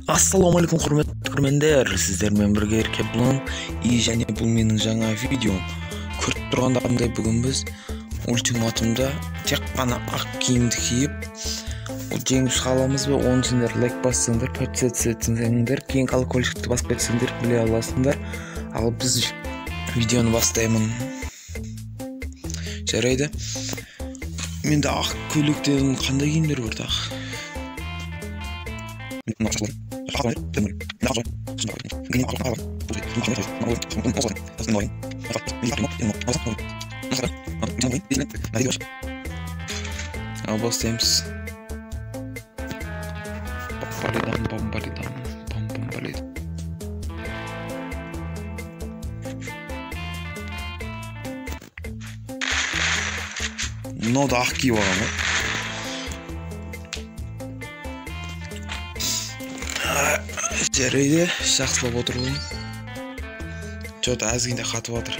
Assalamu alaikum құрметті көрермендер, сіздермен бірге Еркебұлан және бұл менің жаңа видеом. Көріп тұрғандарыңдай бүгін біз ультиматумда тек қана ақ киімді киіп жеңіп шыға аламыз ба? Оны сендер лайк бассаңдар, подписаться кейін колокольчикті басып кетсеңдер біле аласыңдар. Ал біз видеоны бастаймын. Жарайды. Менде ақ көйлектен қандай киімдер бар тағы? Ал бастаймыз. Бомбалидан. Мынау да ақ киіп алған ғой. Жарайды, жақсылап отыр ғой. Что-то әзгенде қатып отыр.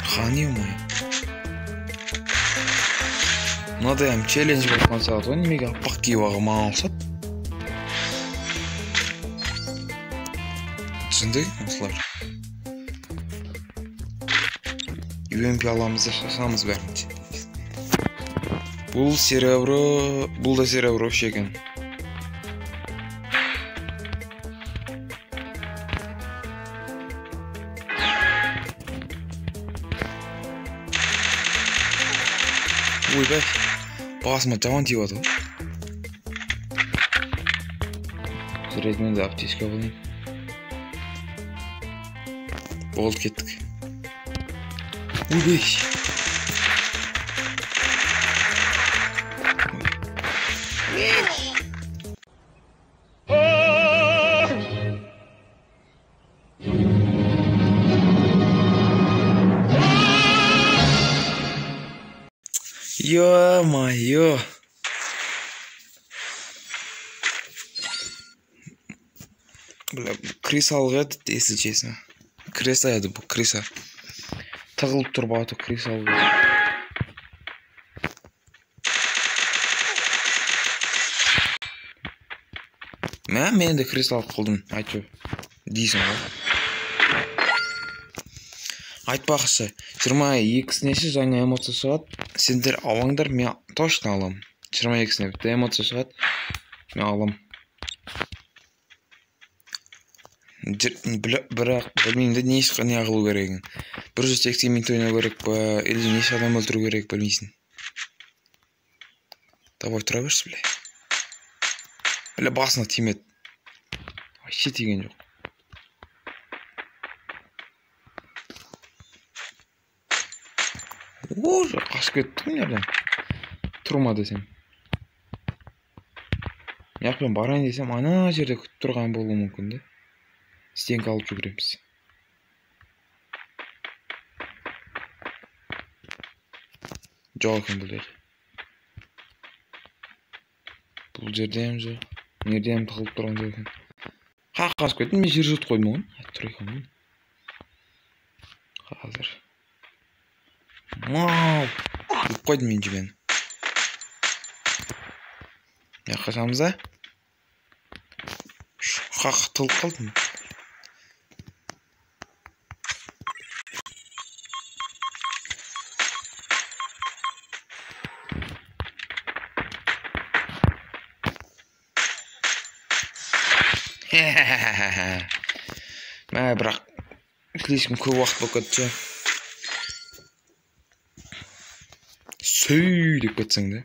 Қане ой. Мынадай челлендж болған сағат ғой, немеге аппақ киіп алған маған ұқсап. Түсінді, осылар. UMP аламыз да шашамыз бәрінде. Бұл да серебро екен. Ойбай, басыма жаман тиіп отыр. Жарайды, мен де аптечка болайын. Болды, кеттік. Ойбай. Ё-моё. Бля, крисалық еді, если честно. Креса еді бұл, креса. Тығылып тұрып аты крисалық еді. Мен де крисалық қылдым, айту. Дейсің ғой. Айтпақшы, 22-сінеші жаңа эмоция шығады. Сендер алаңдар, мен точно алам. 22-сіне бітті эмоция шығады. Мен алам. Бірақ білмеймді не қылу керегін. 180 минут ойнау керек па, или неше адам өлтіру керек білмейсің. Давай тұра берші, бля. Бля, басына тимеді. Вообще тиген жоқ. Оже, қашып кетті nereden? Тұрма десем. Яқпен барайын десем, ана жерде күтіп тұрған болуы мүмкін де. Стенка алып жүгіреміз. Жоқ екен бұл жерде. Бұл жерде hem жоқ. Нерде hem тығылып тұрған жоқ екен. Қашып кеттім, мен жер жұт қойдым оған. Тұр екен ғой. Қазір. Мау! Үп қойдым мен жібен. Мен қашамыз да? Қақ тылып қалдым. Мә, бірақ слишком көп уақыт болып кетті. Сөй деп кетсең де.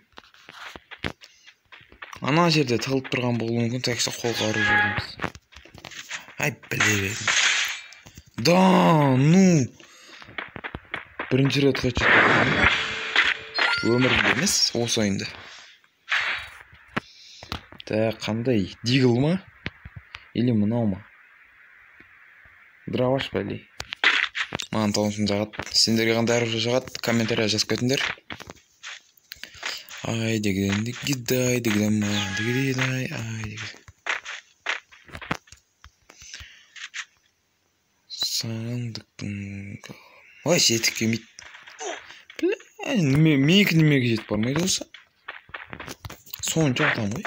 Ана жерде тығылып тұрған болуы мүмкін, тәкісі қолға ұрып жүрміз. Ай, біле бердім. Да, ну. Бірінші рет қайтшы. Өмірді емес, осы ойында. Да, қандай? Дигл ма? Или мынау ма? Драваш бәлей. Маған таусым жағады. Сендерге қандай арыз жағады, комментария жазып кетіңдер. Ай деген гидай деген ма дегидай ай деген. Сандықтың ой жетіп келмейді. Менікі немеге жетіп бармайды болса сонша атам ғой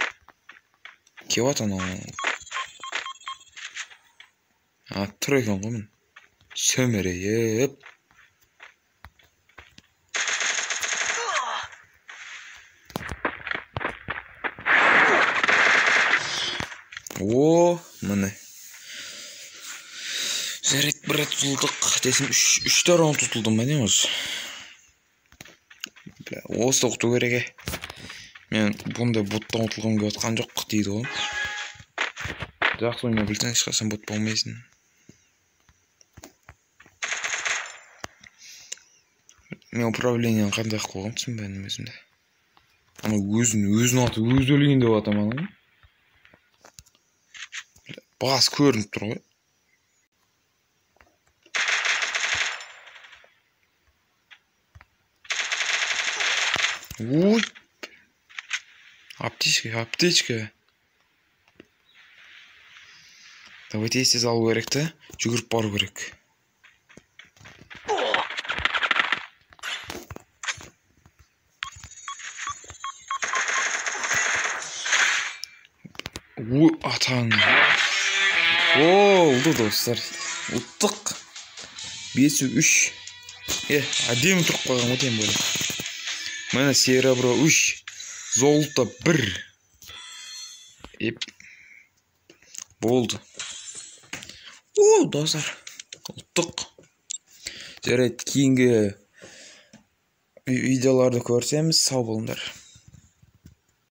кеп анау тұр екен ғой мін сөмірейіп. О міне жарайды бір рет тұтылдық десем 3 раунд тұтылдым міне осы. Осы тоқту керек. Мен бұндай боттан ұтылғым келіп отқан жоқ дейді ғой. Жақсы ойнай білсең ешқашан бот болмайсың. Мен управлениені қандай қылғам түсінбедім өзімде. Ана өзін аты өзі өлейін деп атам ана. Бас көрініп тұр ғой. Ой. Аптечка. Давайте естез алу керек та, жүгіріп бару керек. Ой, атаң. Олды достар. Ұттық. 5-3. Әдемі тұрып қойған өтем böyle. Мәне серебро 3. Золото 1. Болды. О, достар. Ұттық. Жарайды, кейінгі видеоларды көрсеміз, сау болыңдар.